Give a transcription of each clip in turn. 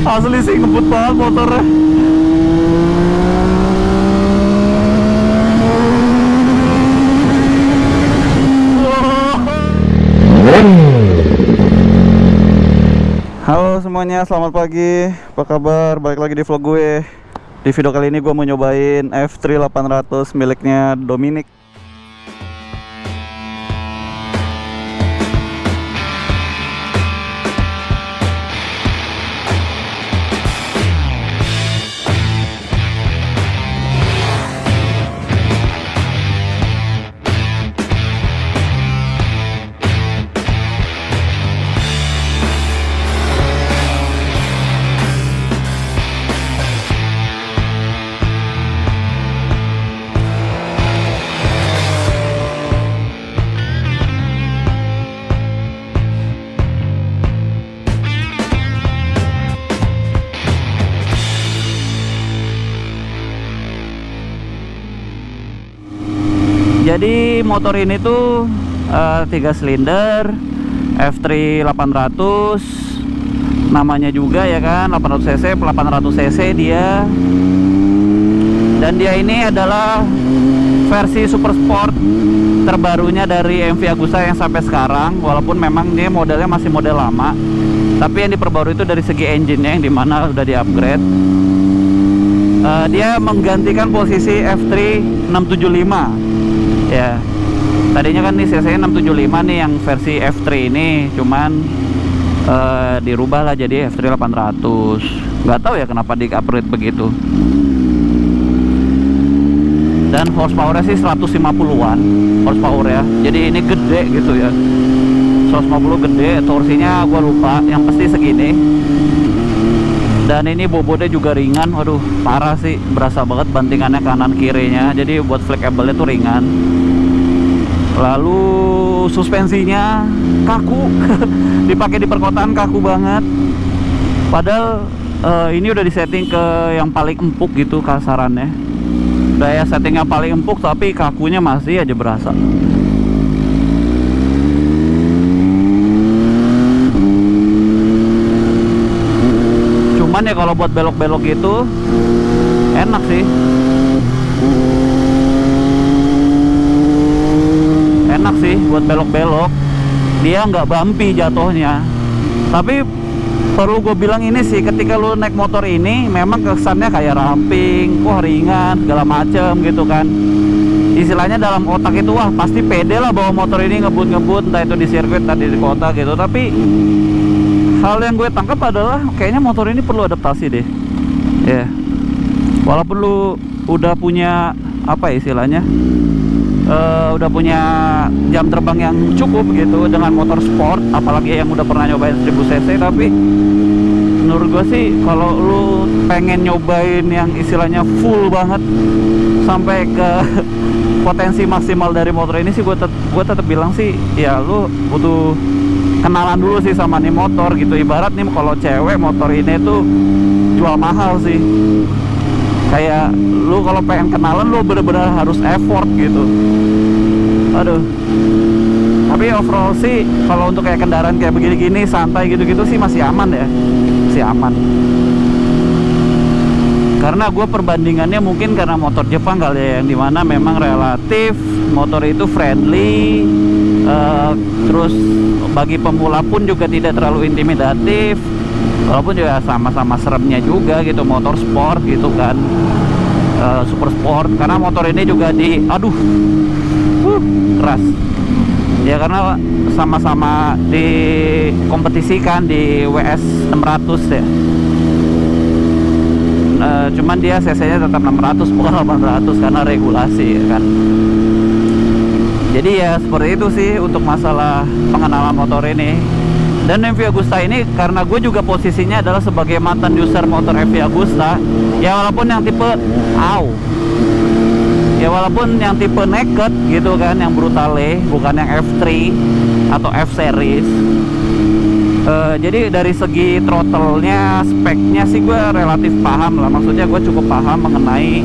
Asli sih ngebut banget motornya. Halo semuanya, selamat pagi. Apa kabar? Balik lagi di vlog gue. Di video kali ini gue mau nyobain F3 800 miliknya Dominic. Jadi motor ini tuh 3 silinder F3 800 namanya juga ya kan, 800 cc dia. Dan dia ini adalah versi super sport terbarunya dari MV Agusta yang sampai sekarang. Walaupun memang dia modelnya masih model lama, tapi yang diperbarui itu dari segi engine-nya yang dimana udah di-upgrade. Dia menggantikan posisi F3 675 ya. Tadinya kan nih cc 675 nih yang versi F3 ini, cuman dirubah lah jadi F3 800. Nggak tahu ya kenapa di-upgrade begitu. Dan horsepower-nya sih 150-an horsepower ya. Jadi ini gede gitu ya. 150 gede, torsinya gua lupa, yang pasti segini. Dan ini bobotnya juga ringan. Waduh, parah sih, berasa banget bantingannya kanan kirinya. Jadi buat fleksibelnya tuh ringan. Lalu suspensinya kaku. Dipakai di perkotaan kaku banget. Padahal ini udah disetting ke yang paling empuk gitu kasarannya. Udah ya settingnya paling empuk, tapi kakunya masih aja berasa. Cuman ya kalau buat belok-belok gitu enak sih. Enak sih buat belok-belok. Dia nggak bumpy jatuhnya. Tapi perlu gue bilang ini sih, ketika lu naik motor ini memang kesannya kayak ramping, wah ringan segala macem gitu kan. Istilahnya dalam otak itu wah pasti pede lah bawa motor ini ngebut-ngebut, entah itu di sirkuit, entah di kota gitu. Tapi hal yang gue tangkap adalah kayaknya motor ini perlu adaptasi deh ya. Walaupun lu udah punya apa ya istilahnya, udah punya jam terbang yang cukup gitu dengan motor sport, apalagi yang udah pernah nyobain 1000 cc, tapi menurut gue sih kalau lu pengen nyobain yang istilahnya full banget sampai ke potensi maksimal dari motor ini sih, gue tetap bilang sih ya lu butuh kenalan dulu sih sama nih motor gitu. Ibarat nih kalau cewek motor ini tuh jual mahal sih. Kayak lu kalau pengen kenalan lu bener-bener harus effort gitu. Aduh. Tapi overall sih kalau untuk kayak kendaraan kayak begini-gini santai gitu-gitu sih masih aman ya. Masih aman. Karena gue perbandingannya mungkin karena motor Jepang kali ya, yang dimana memang relatif motor itu friendly, terus bagi pemula pun juga tidak terlalu intimidatif, walaupun juga sama-sama seremnya juga gitu, motor sport gitu kan, super sport. Karena motor ini juga keras ya, karena sama-sama dikompetisikan di WS 600 ya. Cuman dia cc-nya tetap 600 bukan 800 karena regulasi ya kan. Jadi ya seperti itu sih untuk masalah pengenalan motor ini. Dan MV Agusta ini karena gue juga posisinya adalah sebagai mantan user motor MV Agusta ya, walaupun yang tipe walaupun yang tipe naked gitu kan, yang brutale, bukan yang F3 atau F series. Jadi dari segi throttle-nya, speknya sih gue relatif paham lah. Maksudnya gue cukup paham mengenai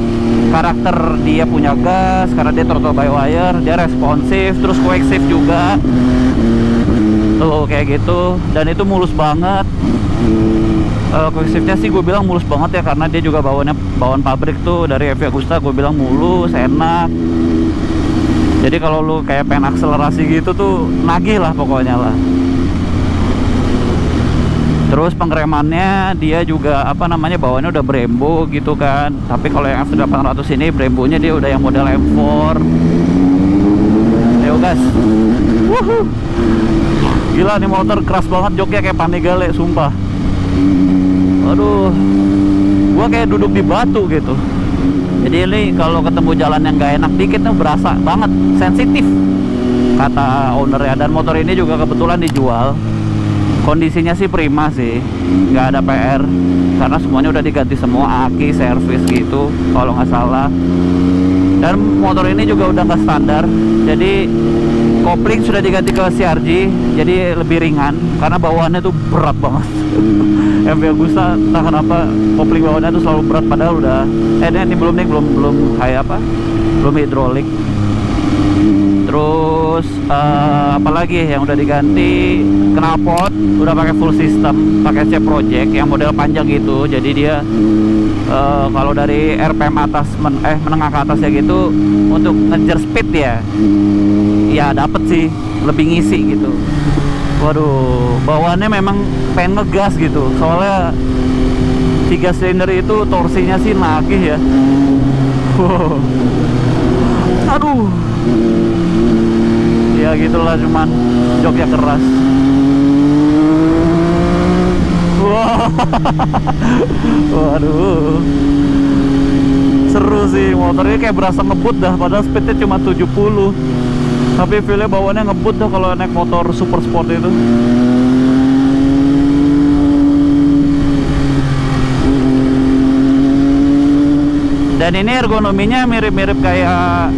karakter dia punya gas, karena dia throttle by wire, dia responsif, terus quick shift juga tuh kayak gitu. Dan itu mulus banget Quick shiftnya sih gue bilang mulus banget ya, karena dia juga bawaan pabrik tuh dari FV Agusta. Gue bilang mulus, enak. Jadi kalau lu kayak pengen akselerasi gitu tuh nagih lah pokoknya lah. Terus pengeremannya dia juga apa namanya, bawaannya udah Brembo gitu kan. Tapi kalau yang F800 ini Brembonya dia udah yang model M4. Ayo gas. Wuhu. Gila nih motor keras banget, joknya kayak Panigale sumpah. Aduh, gua kayak duduk di batu gitu. Jadi ini kalau ketemu jalan yang gak enak dikit tuh berasa banget, sensitif kata ownernya. Dan motor ini juga kebetulan dijual. Kondisinya sih prima sih, nggak ada PR karena semuanya udah diganti semua, aki, servis gitu kalau nggak salah. Dan motor ini juga udah nggak standar, jadi kopling sudah diganti ke CRG, jadi lebih ringan karena bawaannya tuh berat banget. MV Agusta entah kenapa kopling bawaannya tuh selalu berat, padahal udah ini belum kayak apa, belum hidrolik. Terus apalagi yang udah diganti, knalpot udah pakai full system, pakai C Project yang model panjang gitu. Jadi dia kalau dari RPM atas menengah ke atas ya gitu, untuk ngejar speed ya dapet sih, lebih ngisi gitu. Waduh, bawaannya memang pengen ngegas gitu, soalnya 3 silinder itu torsinya sih nagih ya. Wow. Aduh, ya gitulah, cuman joknya keras. Wah, waduh, seru sih motornya, kayak berasa ngebut dah, padahal speednya cuma 70, tapi feelnya bawaannya ngebut dah kalau naik motor super sport itu. Dan ini ergonominya mirip-mirip kayak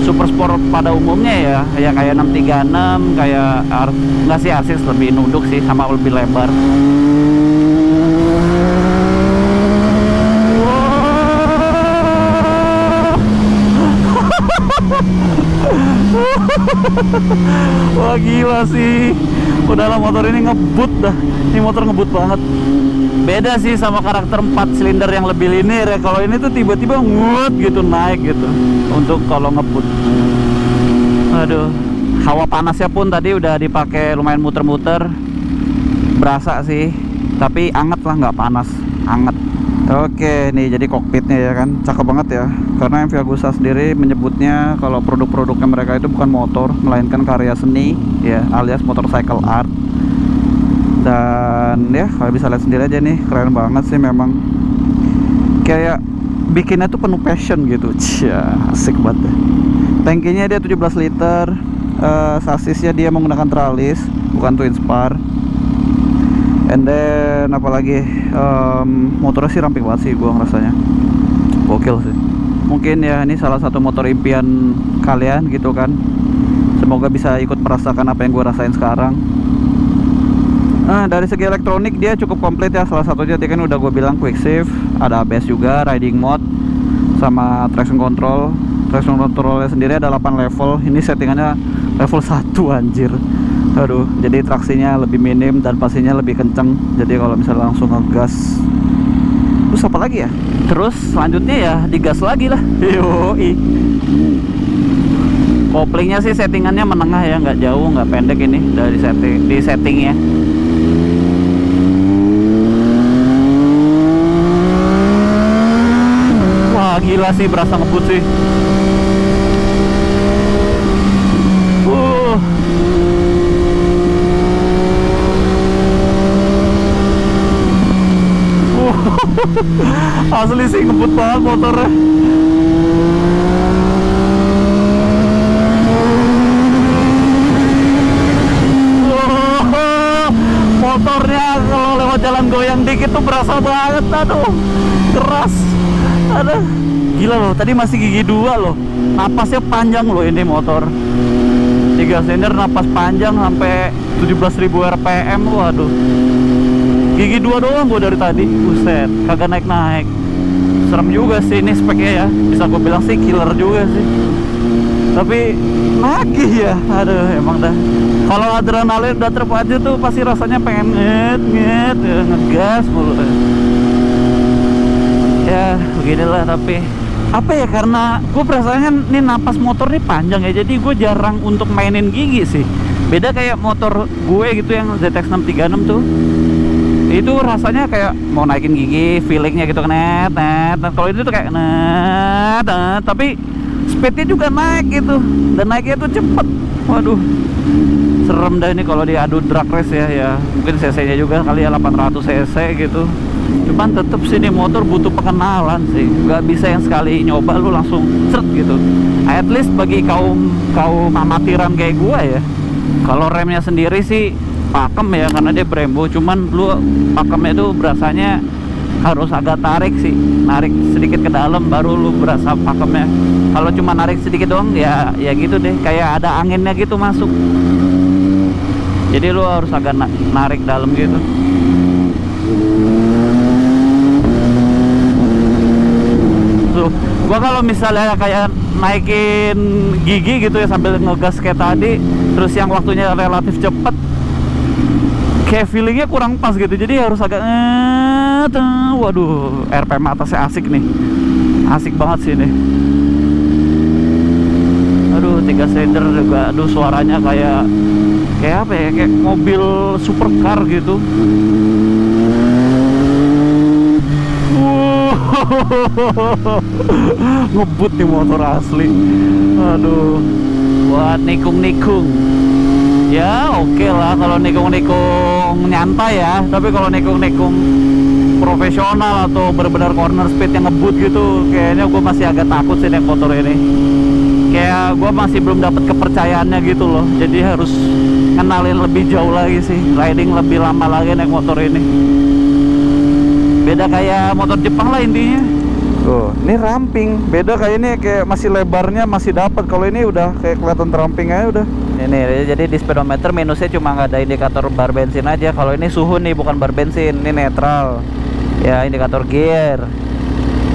super sport pada umumnya ya kayak 636, kayak nggak sih, RS lebih nunduk sih sama lebih lebar. Wah gila sih, udahlah motor ini ngebut dah, ini motor ngebut banget. Beda sih sama karakter 4 silinder yang lebih linear ya. Kalau ini tuh tiba-tiba ngut gitu, naik gitu untuk kalau ngebut. Aduh, hawa panasnya pun tadi udah dipakai lumayan muter-muter, berasa sih, tapi anget lah, nggak panas, anget. Oke, nih jadi kokpitnya ya kan, cakep banget ya. Karena MV Agusta sendiri menyebutnya kalau produk-produknya mereka itu bukan motor, melainkan karya seni ya, alias motorcycle art. Dan ya kalau bisa lihat sendiri aja nih, keren banget sih memang. Kayak bikinnya tuh penuh passion gitu. Asik banget deh. Tangkinya dia 17 liter, sasisnya dia menggunakan tralis, bukan twin spar. And then apalagi motornya sih ramping banget sih, gua ngerasanya gokil sih. Mungkin ya ini salah satu motor impian kalian gitu kan. Semoga bisa ikut merasakan apa yang gua rasain sekarang. Nah, dari segi elektronik dia cukup komplit ya. Salah satunya dia kan udah gue bilang quick shift, ada ABS juga, riding mode, sama traction control. Traction controlnya sendiri ada 8 level. Ini settingannya level 1 anjir. Aduh, jadi traksinya lebih minim dan pastinya lebih kenceng. Jadi kalau misalnya langsung ngegas, terus apa lagi ya? Terus selanjutnya ya digas lagi lah. Yoi. Koplingnya sih settingannya menengah ya, nggak jauh, nggak pendek ini dari settingnya. Gila sih, berasa ngebut sih. Asli sih ngebut banget motornya. Motornya kalau lewat jalan goyang dikit tuh berasa banget, aduh, keras. Aduh, gila loh, tadi masih gigi 2 loh. Napasnya panjang loh ini motor. 3 silinder napas panjang sampai 17.000 RPM. Waduh, gigi 2 doang gue dari tadi. Buset, kagak naik-naik. Serem juga sih ini speknya ya. Bisa gue bilang sih killer juga sih. Tapi nagih ya, aduh emang dah. Kalau adrenalin udah terpacu tuh pasti rasanya pengen ngegas mulu. Ya beginilah, tapi apa ya, karena gue perasaannya nih napas motor nih panjang ya, jadi gue jarang untuk mainin gigi sih. Beda kayak motor gue gitu yang ZX 636 tuh, itu rasanya kayak mau naikin gigi, feelingnya gitu net. Nah, kalau itu tuh kayak net, tapi speednya juga naik gitu, dan naiknya tuh cepet. Waduh, serem dah ini kalau diadu drag race ya. Mungkin cc nya juga kali ya 800 cc gitu. Cuman tetep sih ini motor butuh pengenalan sih, nggak bisa yang sekali nyoba lu langsung seret gitu. At least bagi kaum amatiran kayak gua ya, kalau remnya sendiri sih pakem ya karena dia Brembo, cuman lu pakemnya itu berasanya harus agak tarik sih, narik sedikit ke dalam baru lu berasa pakemnya. Kalau cuma narik sedikit doang ya gitu deh, kayak ada anginnya gitu masuk. Jadi lu harus agak narik dalam gitu. Tuh, gua kalau misalnya kayak naikin gigi gitu ya sambil ngegas kayak tadi, terus yang waktunya relatif cepet, kayak feelingnya kurang pas gitu, jadi harus agak waduh, RPM atasnya asik nih, asik banget sih ini. Aduh, 3 silinder juga, aduh suaranya kayak apa ya, kayak mobil supercar gitu. Ngebut nih motor asli. Aduh, buat nikung-nikung ya oke lah kalau nikung-nikung nyantai ya, tapi kalau nikung-nikung profesional atau benar-benar corner speed yang ngebut gitu, kayaknya gue masih agak takut sih naik motor ini. Kayak gue masih belum dapat kepercayaannya gitu loh, jadi harus kenalin lebih jauh lagi sih, riding lebih lama lagi naik motor ini. Beda kayak motor Jepang lah intinya. Tuh, ini ramping. Beda kayak ini, kayak masih lebarnya masih dapat. Kalau ini udah kayak kelihatan ramping aja udah. Ini jadi di speedometer minusnya cuma nggak ada indikator bar bensin aja. Kalau ini suhu nih, bukan bar bensin, ini netral. Ya, indikator gear.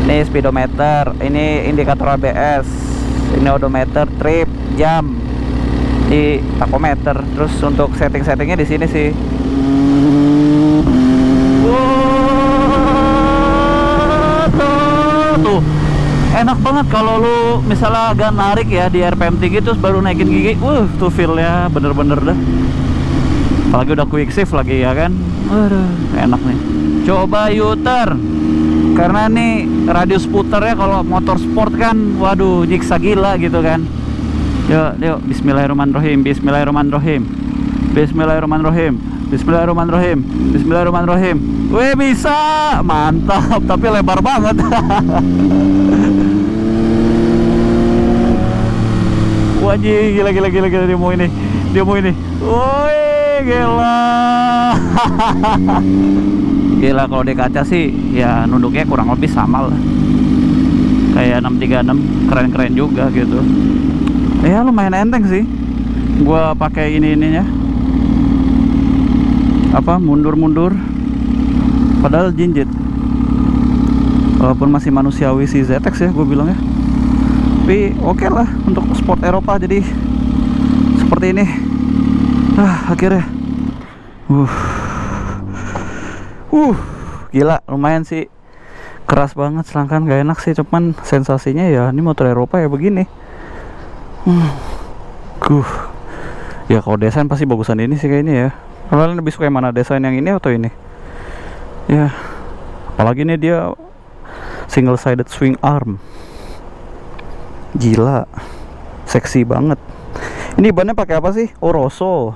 Ini speedometer, ini indikator ABS, ini odometer, trip, jam, di tachometer. Terus untuk setting-settingnya di sini sih. Tuh enak banget kalau lu misalnya agak narik ya di RPM tinggi terus baru naikin gigi, tuh feelnya bener-bener dah. Apalagi udah quick shift lagi ya kan, waduh enak nih. Coba U-turn, karena nih radius puternya kalau motor sport kan, waduh nyiksa gila gitu kan. Yuk, bismillahirrahmanirrahim, bismillahirrahmanirrahim, bismillahirrahmanirrahim, bismillahirrahmanirrahim, bismillahirrahmanirrahim. Wih, bisa, mantap, tapi lebar banget. Wajih, gila, dia mau ini. Wih, gila. Gila, kalau di kaca sih ya nunduknya kurang lebih sama lah, kayak 636, keren-keren juga gitu. Ya lumayan enteng sih. Gua pakai ininya apa, mundur padahal jinjit, walaupun masih manusiawi si ZX ya gue bilang ya, tapi oke lah untuk sport Eropa. Jadi seperti ini akhirnya gila, lumayan sih, keras banget, selangkan gak enak sih, cuman sensasinya ya ini motor Eropa ya begini. Ya kalau desain pasti bagusan ini sih kayaknya ya. Kalian lebih suka yang mana, desain yang ini atau ini? Ya, apalagi nih dia single sided swing arm, gila, seksi banget. Ini bannya pakai apa sih? Oh, Rosso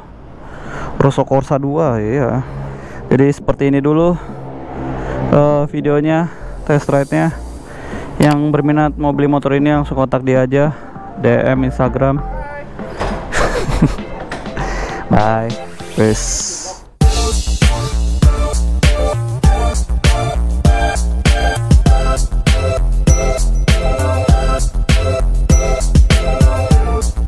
Corsa 2 ya. Jadi seperti ini dulu videonya, test ride nya. Yang berminat mau beli motor ini langsung kontak dia aja, DM Instagram. Bye. Peace.